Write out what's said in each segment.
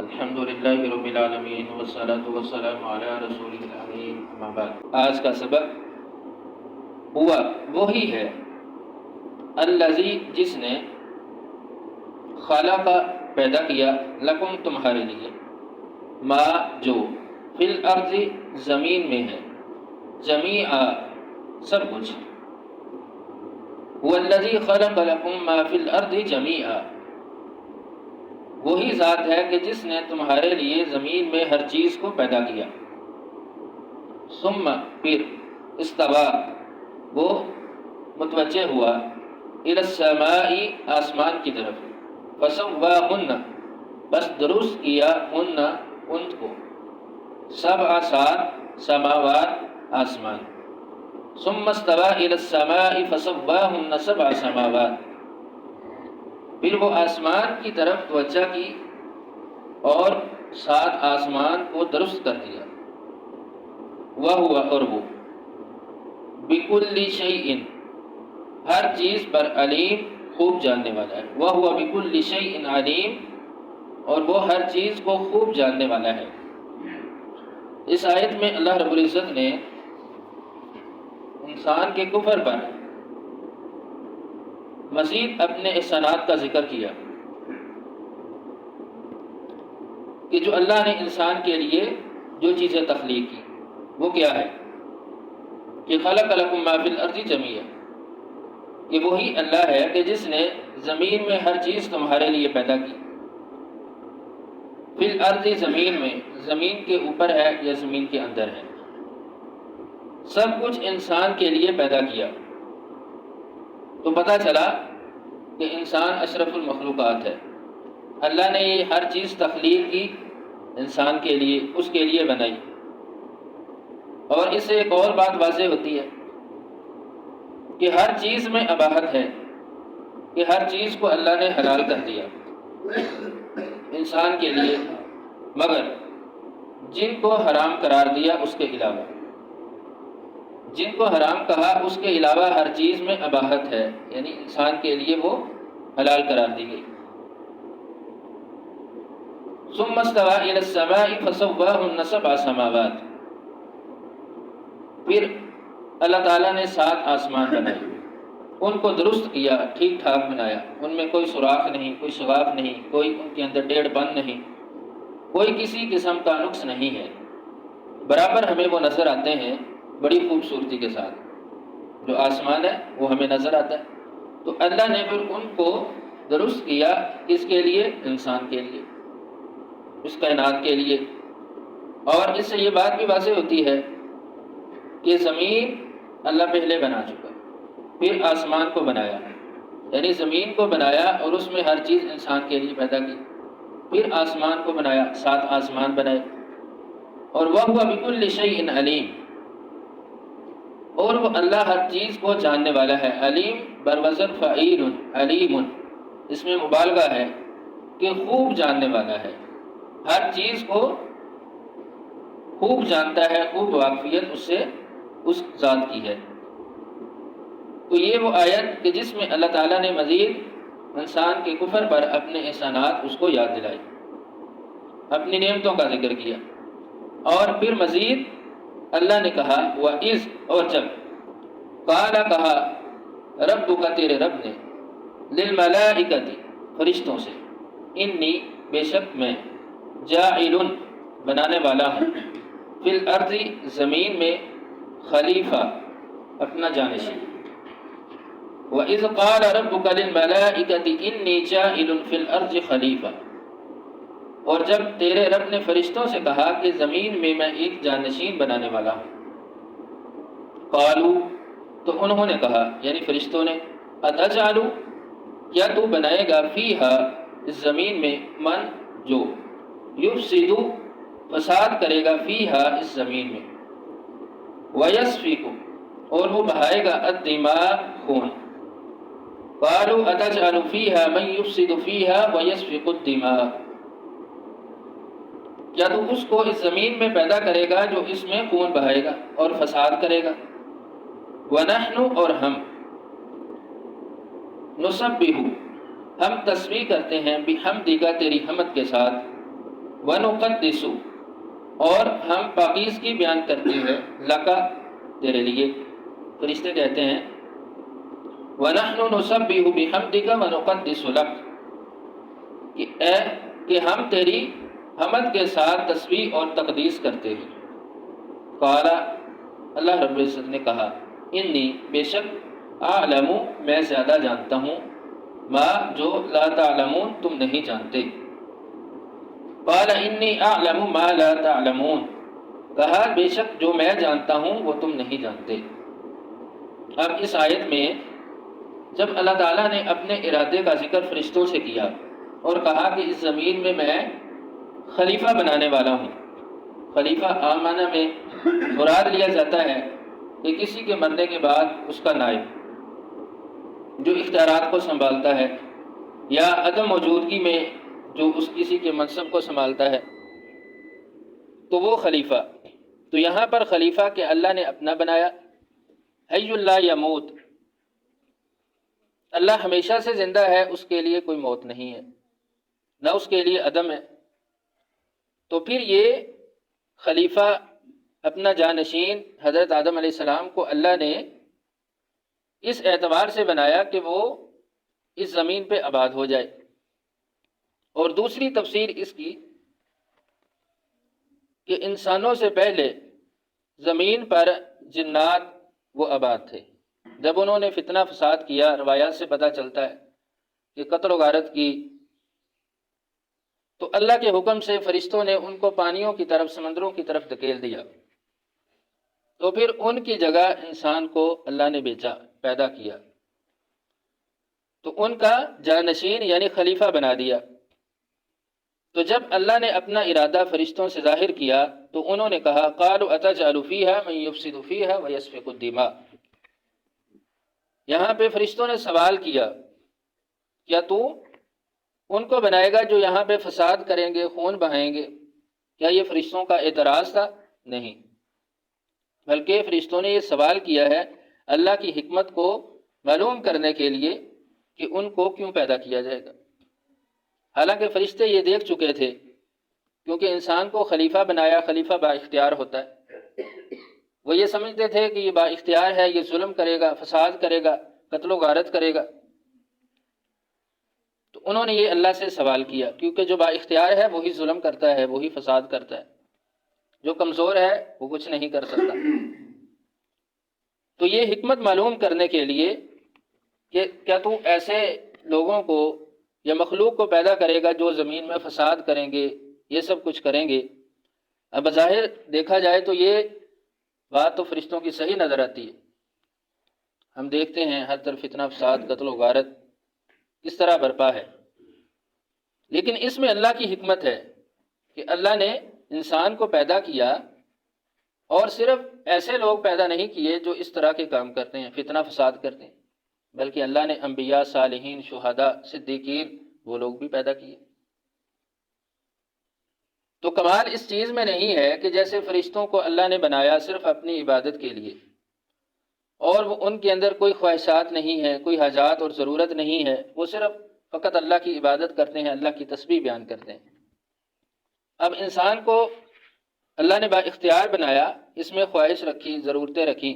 الحمد للہ رب العالمین والصلاة والسلام علی رسول الامین اما بعد۔ آج کا سبق ہوا وہی ہے الذی جس نے خلق پیدا کیا لکم تمہارے لیے ما جو فی الارض زمین میں ہے جمیعا سب کچھ والذی خلق لکم ما فی الارض جمیعا وہی ذات ہے کہ جس نے تمہارے لیے زمین میں ہر چیز کو پیدا کیا ثم پھر استوا وہ متوجہ ہوا الی السماء آسمان کی طرف فسواہن بس درست کیا ان کو سبع سات سماوات آسمان ثم استوا الی السماء فسواہن سبع سماوات پھر وہ آسمان کی طرف توجہ کی اور سات آسمان کو درست کر دیا اور وہ بکل شیء ہر چیز پر علیم خوب جاننے والا ہے وہ بکل شیء علیم اور وہ ہر چیز کو خوب جاننے والا ہے۔ اس آیت میں اللہ رب العزت نے انسان کے کفر پر مزید اپنے احسانات کا ذکر کیا کہ جو اللہ نے انسان کے لیے جو چیزیں تخلیق کی وہ کیا ہے کہ خلق لکم ما فی الارض جمیعا، کہ وہی اللہ ہے کہ جس نے زمین میں ہر چیز تمہارے لیے پیدا کی۔ فی الارض زمین میں، زمین کے اوپر ہے یا زمین کے اندر ہے، سب کچھ انسان کے لیے پیدا کیا۔ تو پتہ چلا کہ انسان اشرف المخلوقات ہے، اللہ نے یہ ہر چیز تخلیق کی انسان کے لیے، اس کے لیے بنائی۔ اور اس سے ایک اور بات واضح ہوتی ہے کہ ہر چیز میں اباحت ہے، کہ ہر چیز کو اللہ نے حلال کر دیا انسان کے لیے، مگر جن کو حرام قرار دیا اس کے علاوہ، جن کو حرام کہا اس کے علاوہ ہر چیز میں اباحت ہے، یعنی انسان کے لیے وہ حلال قرار دی گئی۔ ثم استوى الى السماء فسواهن سبع سماوات پھر اللہ تعالیٰ نے 7 آسمان بنائے، ان کو درست کیا، ٹھیک ٹھاک بنایا، ان میں کوئی سوراخ نہیں، کوئی شگاف نہیں، کوئی ان کے اندر ٹیڑھ بند نہیں، کوئی کسی قسم کا نقص نہیں ہے، برابر ہمیں وہ نظر آتے ہیں بڑی خوبصورتی کے ساتھ۔ جو آسمان ہے وہ ہمیں نظر آتا ہے، تو اللہ نے پھر ان کو درست کیا، کس کے لیے؟ انسان کے لیے، اس کائنات کے لیے۔ اور اس سے یہ بات بھی واضح ہوتی ہے کہ زمین اللہ پہلے بنا چکا، پھر آسمان کو بنایا، یعنی زمین کو بنایا اور اس میں ہر چیز انسان کے لیے پیدا کی، پھر آسمان کو بنایا، 7 آسمان بنائے۔ اور وَهُوَ بِكُلِّ شَيْءٍ علیم، اور وہ اللہ ہر چیز کو جاننے والا ہے۔ علیم بروزن فعیل، علیم اس میں مبالغہ ہے کہ خوب جاننے والا ہے، ہر چیز کو خوب جانتا ہے، خوب واقفیت اس سے اس ذات کی ہے۔ تو یہ وہ آیت کہ جس میں اللہ تعالیٰ نے مزید انسان کے کفر پر اپنے احسانات اس کو یاد دلائے، اپنی نعمتوں کا ذکر کیا، اور پھر مزید اللہ نے کہا وَإِذْ اور جب قَالَ کہا رَبُّكَ تیرے رب نے لِلْمَلَائِكَةِ فرشتوں سے انی بے شک میں جاعل بنانے والا ہوں فی الارض زمین میں خلیفہ اپنا جانشین۔ وَإِذْ قَالَ رَبُّكَ لِلْمَلَائِكَةِ إِنِّي جَاعِلٌ فِي الْأَرْضِ خلیفہ، اور جب تیرے رب نے فرشتوں سے کہا کہ زمین میں میں ایک جانشین بنانے والا ہوں، قالو تو انہوں نے کہا یعنی فرشتوں نے اتجعل کیا تو بنائے گا فیہا اس زمین میں من جو یفسد فساد کرے گا فیہا اس زمین میں، ویسفک اور وہ بہائے گا الدماء خون، قالو اتجعل فیہا من یفسد فیہا ویسفک الدماء کیا تو اس کو اس زمین میں پیدا کرے گا جو اس میں خون بہائے گا اور فساد کرے گا، وَنَحْنُ اور ہم نُسَبِّحُ ہم تسبیح کرتے ہیں بِحَمْدِکَ تیری حمد کے ساتھ، وَنُقَدِّسُ اور ہم پاکیزگی بیان کرتے ہیں لَکَ تیرے لیے. فرشتے کہتے ہیں وَنَحْنُ نُسَبِّحُ بِحَمْدِكَ وَنُقَدِّسُ لَكَ کہ ہم تیری حمد کے ساتھ تسبیح اور تقدیس کرتے ہیں. قال اللہ رب العزت نے کہا انی بے شک اعلم میں زیادہ جانتا ہوں ما جو لا تعلمون تم نہیں جانتے. قال انی اعلم ما لا تعلمون کہا بے شک جو میں جانتا ہوں وہ تم نہیں جانتے. اب اس آیت میں جب اللہ تعالیٰ نے اپنے ارادے کا ذکر فرشتوں سے کیا اور کہا کہ اس زمین میں میں خلیفہ بنانے والا ہوں. خلیفہ عام معنی میں مراد لیا جاتا ہے کہ کسی کے مرنے کے بعد اس کا نائب جو اختیارات کو سنبھالتا ہے یا عدم موجودگی میں جو اس کسی کے منصب کو سنبھالتا ہے تو وہ خلیفہ. تو یہاں پر خلیفہ کہ اللہ نے اپنا بنایا. حی لا یموت اللہ ہمیشہ سے زندہ ہے، اس کے لیے کوئی موت نہیں ہے نہ اس کے لیے عدم ہے. تو پھر یہ خلیفہ اپنا جانشین حضرت آدم علیہ السلام کو اللہ نے اس اعتبار سے بنایا کہ وہ اس زمین پہ آباد ہو جائے. اور دوسری تفسیر اس کی کہ انسانوں سے پہلے زمین پر جنات وہ آباد تھے. جب انہوں نے فتنہ فساد کیا، روایات سے پتہ چلتا ہے کہ قتل و غارت کی، تو اللہ کے حکم سے فرشتوں نے ان کو پانیوں کی طرف، سمندروں کی طرف دھکیل دیا. تو پھر ان کی جگہ انسان کو اللہ نے بیچا، پیدا کیا، تو ان کا جانشین یعنی خلیفہ بنا دیا. تو جب اللہ نے اپنا ارادہ فرشتوں سے ظاہر کیا تو انہوں نے کہا قالوا اتجعل فیہا من یفسد فیہا ویسفک الدماء. یہاں پہ فرشتوں نے سوال کیا کیا تو ان کو بنائے گا جو یہاں پہ فساد کریں گے، خون بہائیں گے؟ کیا یہ فرشتوں کا اعتراض تھا؟ نہیں، بلکہ فرشتوں نے یہ سوال کیا ہے اللہ کی حکمت کو معلوم کرنے کے لیے کہ ان کو کیوں پیدا کیا جائے گا. حالانکہ فرشتے یہ دیکھ چکے تھے، کیونکہ انسان کو خلیفہ بنایا، خلیفہ با اختیار ہوتا ہے. وہ یہ سمجھتے تھے کہ یہ با اختیار ہے، یہ ظلم کرے گا، فساد کرے گا، قتل و غارت کرے گا. تو انہوں نے یہ اللہ سے سوال کیا، کیونکہ جو با اختیار ہے وہی ظلم کرتا ہے، وہی فساد کرتا ہے. جو کمزور ہے وہ کچھ نہیں کر سکتا. تو یہ حکمت معلوم کرنے کے لیے کہ کیا تو ایسے لوگوں کو یا مخلوق کو پیدا کرے گا جو زمین میں فساد کریں گے، یہ سب کچھ کریں گے. اب بظاہر دیکھا جائے تو یہ بات تو فرشتوں کی صحیح نظر آتی ہے. ہم دیکھتے ہیں ہر طرف فتنہ فساد، قتل و غارت کس طرح برپا ہے. لیکن اس میں اللہ کی حکمت ہے کہ اللہ نے انسان کو پیدا کیا اور صرف ایسے لوگ پیدا نہیں کیے جو اس طرح کے کام کرتے ہیں، فتنہ فساد کرتے ہیں، بلکہ اللہ نے انبیاء، صالحین، شہداء، صدیقین وہ لوگ بھی پیدا کیے. تو کمال اس چیز میں نہیں ہے کہ جیسے فرشتوں کو اللہ نے بنایا صرف اپنی عبادت کے لیے، اور وہ ان کے اندر کوئی خواہشات نہیں ہے، کوئی حاجات اور ضرورت نہیں ہے، وہ صرف فقط اللہ کی عبادت کرتے ہیں، اللہ کی تسبیح بیان کرتے ہیں. اب انسان کو اللہ نے با اختیار بنایا، اس میں خواہش رکھی، ضرورتیں رکھی.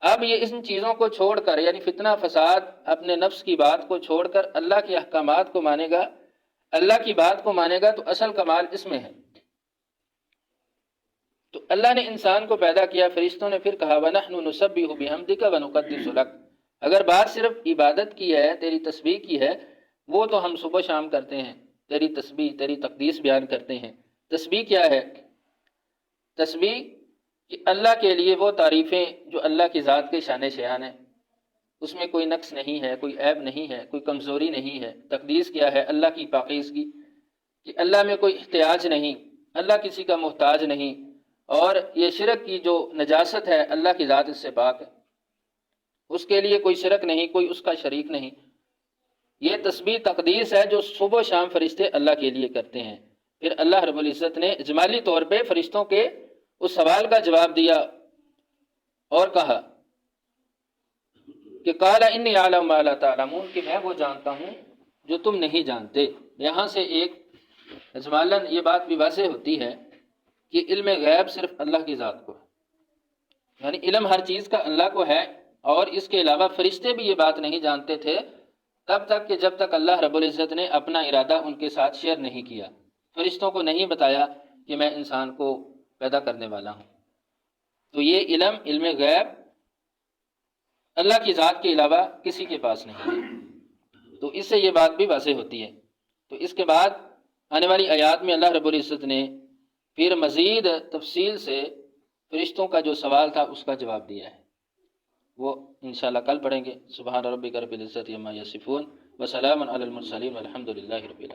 اب یہ ان چیزوں کو چھوڑ کر یعنی فتنہ فساد، اپنے نفس کی بات کو چھوڑ کر اللہ کے احکامات کو مانے گا، اللہ کی بات کو مانے گا، تو اصل کمال اس میں ہے. تو اللہ نے انسان کو پیدا کیا. فرشتوں نے پھر کہا وَنَحْنُ نُسَبِّحُ بِحَمْدِكَ وَنُقَدِّسُ لَكَ. اگر بات صرف عبادت کی ہے، تیری تسبیح کی ہے، وہ تو ہم صبح شام کرتے ہیں، تیری تسبیح، تیری تقدیس بیان کرتے ہیں. تسبیح کیا ہے؟ تسبیح کہ اللہ کے لیے وہ تعریفیں جو اللہ کی ذات کے شان شیان ہیں، اس میں کوئی نقص نہیں ہے، کوئی عیب نہیں ہے، کوئی کمزوری نہیں ہے. تقدیس کیا ہے؟ اللہ کی پاکیزگی کہ اللہ میں کوئی احتیاج نہیں، اللہ کسی کا محتاج نہیں. اور یہ شرک کی جو نجاست ہے، اللہ کی ذات اس سے پاک ہے، اس کے لیے کوئی شرک نہیں، کوئی اس کا شریک نہیں. یہ تسبیح تقدیس ہے جو صبح و شام فرشتے اللہ کے لیے کرتے ہیں. پھر اللہ رب العزت نے اجمالی طور پہ فرشتوں کے اس سوال کا جواب دیا اور کہا کہ قال انی اعلم ما لا تعلمون کہ میں وہ جانتا ہوں جو تم نہیں جانتے. یہاں سے ایک اجمالاً یہ بات بھی واضح ہوتی ہے کہ علم غیب صرف اللہ کی ذات کو ہے، یعنی علم ہر چیز کا اللہ کو ہے، اور اس کے علاوہ فرشتے بھی یہ بات نہیں جانتے تھے تب تک کہ جب تک اللہ رب العزت نے اپنا ارادہ ان کے ساتھ شیئر نہیں کیا، فرشتوں کو نہیں بتایا کہ میں انسان کو پیدا کرنے والا ہوں۔ تو یہ علم غیب اللہ کی ذات کے علاوہ کسی کے پاس نہیں ہے، تو اس سے یہ بات بھی واضح ہوتی ہے۔ تو اس کے بعد آنے والی آیات میں اللہ رب العزت نے پھر مزید تفصیل سے فرشتوں کا جو سوال تھا اس کا جواب دیا ہے، وہ انشاءاللہ کل پڑھیں گے۔ سبحان ربک رب العزت عما یصفون وسلام علی المرسلین والحمد للہ رب العالمین۔